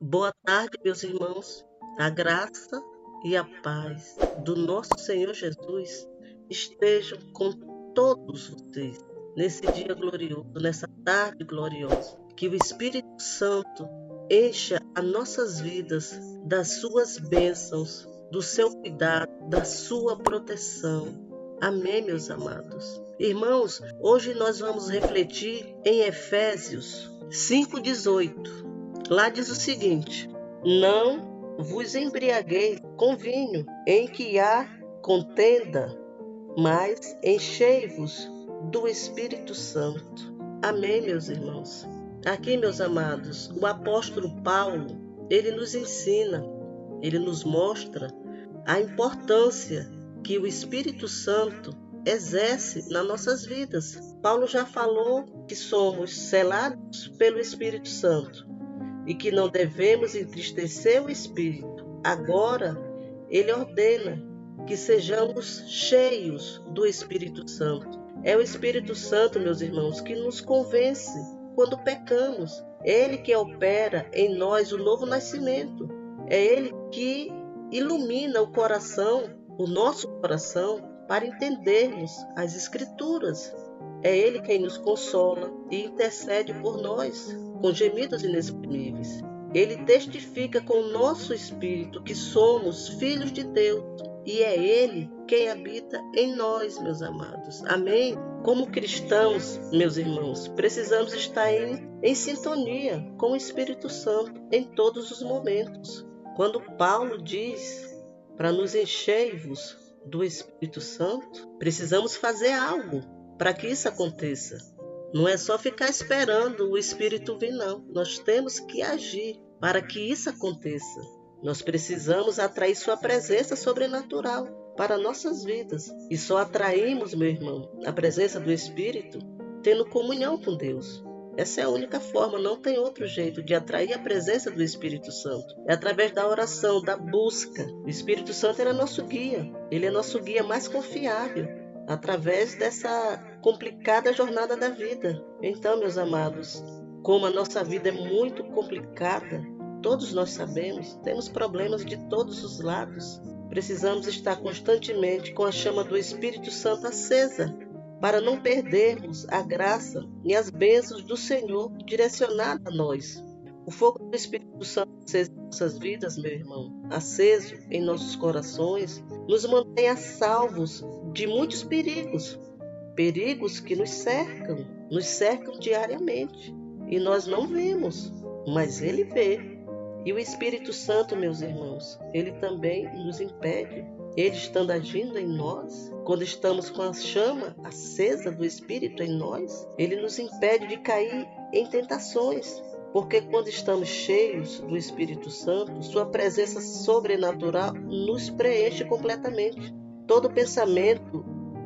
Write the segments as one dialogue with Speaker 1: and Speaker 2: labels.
Speaker 1: Boa tarde, meus irmãos. A graça e a paz do nosso Senhor Jesus estejam com todos vocês nesse dia glorioso, nessa tarde gloriosa. Que o Espírito Santo encha as nossas vidas das suas bênçãos, do seu cuidado, da sua proteção. Amém, meus amados. Irmãos, hoje nós vamos refletir em Efésios 5:18. Lá diz o seguinte: não vos embriagueis com vinho em que há contenda, mas enchei-vos do Espírito Santo. Amém, meus irmãos. Aqui, meus amados, o apóstolo Paulo, ele nos ensina, ele nos mostra a importância que o Espírito Santo exerce nas nossas vidas. Paulo já falou que somos selados pelo Espírito Santo e que não devemos entristecer o Espírito. Agora, ele ordena que sejamos cheios do Espírito Santo. É o Espírito Santo, meus irmãos, que nos convence quando pecamos. É ele que opera em nós o novo nascimento. É ele que ilumina o coração, o nosso coração, para entendermos as Escrituras. É ele quem nos consola e intercede por nós com gemidos inexprimíveis. Ele testifica com o nosso espírito que somos filhos de Deus e é Ele quem habita em nós, meus amados. Amém? Como cristãos, meus irmãos, precisamos estar em sintonia com o Espírito Santo em todos os momentos. Quando Paulo diz para nos encher-vos do Espírito Santo, precisamos fazer algo para que isso aconteça. Não é só ficar esperando o Espírito vir, não. Nós temos que agir para que isso aconteça. Nós precisamos atrair sua presença sobrenatural para nossas vidas. E só atraímos, meu irmão, a presença do Espírito tendo comunhão com Deus. Essa é a única forma, não tem outro jeito de atrair a presença do Espírito Santo. É através da oração, da busca. O Espírito Santo é nosso guia. Ele é nosso guia mais confiável através dessa complicada jornada da vida. Então, meus amados, como a nossa vida é muito complicada, todos nós sabemos, temos problemas de todos os lados. Precisamos estar constantemente com a chama do Espírito Santo acesa, para não perdermos a graça e as bênçãos do Senhor direcionadas a nós. O fogo do Espírito Santo aceso em nossas vidas, meu irmão, aceso em nossos corações, nos mantém a salvos de muitos perigos. Perigos que nos cercam diariamente. E nós não vemos, mas Ele vê. E o Espírito Santo, meus irmãos, Ele também nos impede. Ele estando agindo em nós, quando estamos com a chama acesa do Espírito em nós, Ele nos impede de cair em tentações. Porque quando estamos cheios do Espírito Santo, sua presença sobrenatural nos preenche completamente. Todo pensamento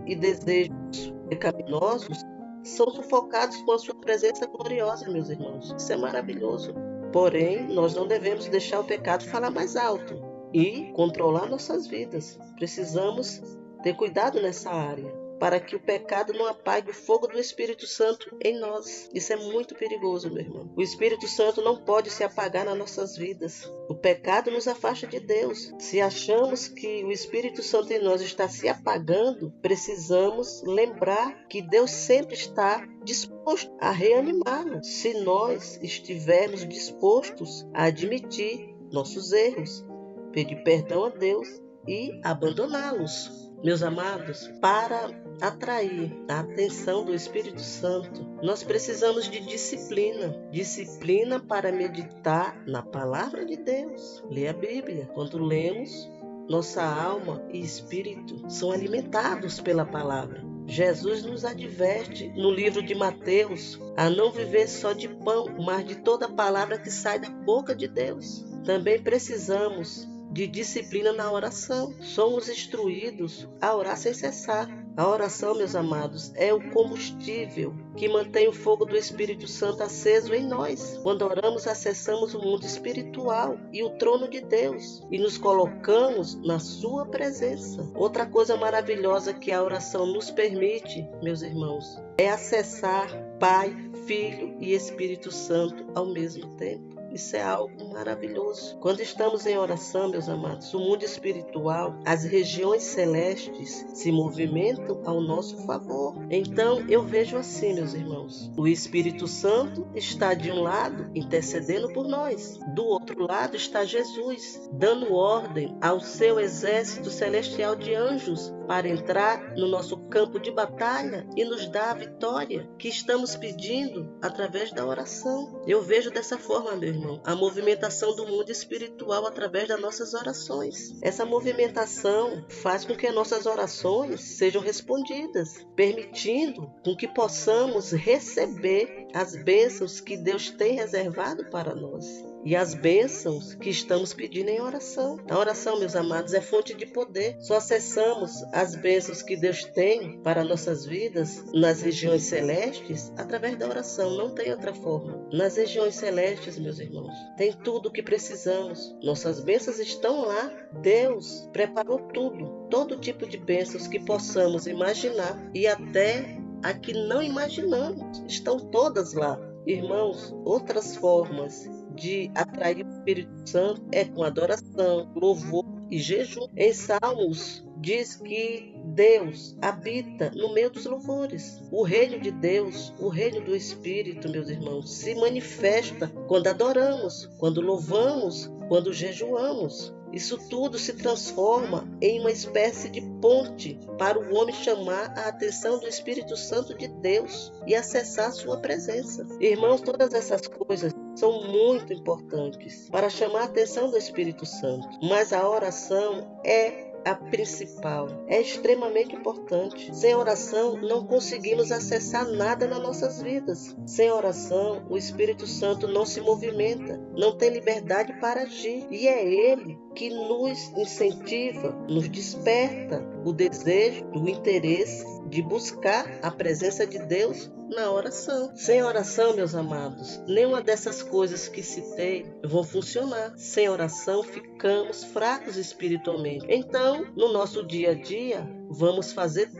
Speaker 1: e desejos pecaminosos são sufocados com a sua presença gloriosa, meus irmãos. Isso é maravilhoso. Porém, nós não devemos deixar o pecado falar mais alto e controlar nossas vidas. Precisamos ter cuidado nessa área, para que o pecado não apague o fogo do Espírito Santo em nós. Isso é muito perigoso, meu irmão. O Espírito Santo não pode se apagar nas nossas vidas. O pecado nos afasta de Deus. Se achamos que o Espírito Santo em nós está se apagando, precisamos lembrar que Deus sempre está disposto a reanimá-lo, se nós estivermos dispostos a admitir nossos erros, pedir perdão a Deus e abandoná-los. Meus amados, para atrair a atenção do Espírito Santo, nós precisamos de disciplina. Disciplina para meditar na palavra de Deus. Ler a Bíblia. Quando lemos, nossa alma e espírito são alimentados pela palavra. Jesus nos adverte no livro de Mateus a não viver só de pão, mas de toda palavra que sai da boca de Deus. Também precisamos de disciplina na oração. Somos instruídos a orar sem cessar. A oração, meus amados, é o combustível que mantém o fogo do Espírito Santo aceso em nós. Quando oramos, acessamos o mundo espiritual e o trono de Deus e nos colocamos na sua presença. Outra coisa maravilhosa que a oração nos permite, meus irmãos, é acessar Pai, Filho e Espírito Santo ao mesmo tempo. Isso é algo maravilhoso. Quando estamos em oração, meus amados, o mundo espiritual, as regiões celestes se movimentam ao nosso favor. Então, eu vejo assim, meus irmãos, o Espírito Santo está de um lado intercedendo por nós. Do outro lado está Jesus, dando ordem ao seu exército celestial de anjos para entrar no nosso campo de batalha e nos dar a vitória que estamos pedindo através da oração. Eu vejo dessa forma, meu irmão, a movimentação do mundo espiritual através das nossas orações. Essa movimentação faz com que nossas orações sejam respondidas, permitindo com que possamos receber as bênçãos que Deus tem reservado para nós. E as bênçãos que estamos pedindo em oração. A oração, meus amados, é fonte de poder. Só acessamos as bênçãos que Deus tem para nossas vidas nas regiões celestes através da oração. Não tem outra forma. Nas regiões celestes, meus irmãos, tem tudo o que precisamos. Nossas bênçãos estão lá. Deus preparou tudo. Todo tipo de bênçãos que possamos imaginar e até a que não imaginamos. Estão todas lá. Irmãos, outras formas de atrair o Espírito Santo é com adoração, louvor e jejum. Em Salmos diz que Deus habita no meio dos louvores. O reino de Deus, o reino do Espírito, meus irmãos, se manifesta quando adoramos, quando louvamos, quando jejuamos. Isso tudo se transforma em uma espécie de ponte para o homem chamar a atenção do Espírito Santo de Deus e acessar sua presença. Irmãos, todas essas coisas são muito importantes para chamar a atenção do Espírito Santo, mas a oração é a principal, é extremamente importante. Sem oração, não conseguimos acessar nada nas nossas vidas. Sem oração, o Espírito Santo não se movimenta, não tem liberdade para agir. E é Ele que nos incentiva, nos desperta o desejo, o interesse de buscar a presença de Deus na oração. Sem oração, meus amados, nenhuma dessas coisas que citei vão funcionar. Sem oração, ficamos fracos espiritualmente. Então, no nosso dia a dia, vamos fazer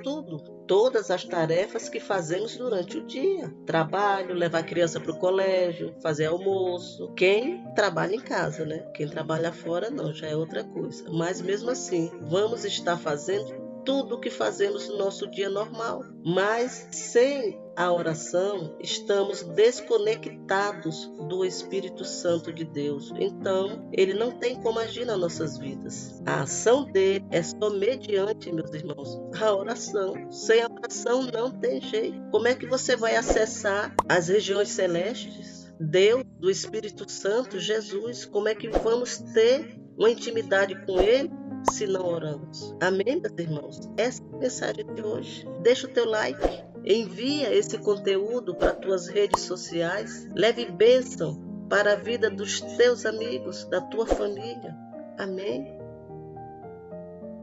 Speaker 1: todas as tarefas que fazemos durante o dia. Trabalho, levar a criança para o colégio, fazer almoço. Quem trabalha em casa, né? Quem trabalha fora, não, já é outra coisa. Mas mesmo assim, vamos estar fazendo tudo o que fazemos no nosso dia normal. Mas sem a oração, estamos desconectados do Espírito Santo de Deus. Então, Ele não tem como agir nas nossas vidas. A ação dele é só mediante, meus irmãos, a oração. Sem a oração não tem jeito. Como é que você vai acessar as regiões celestes? Deus, do Espírito Santo, Jesus, como é que vamos ter uma intimidade com Ele se não oramos? Amém, meus irmãos? Essa é a mensagem de hoje. Deixa o teu like. Envia esse conteúdo para tuas redes sociais. Leve bênção para a vida dos teus amigos, da tua família. Amém?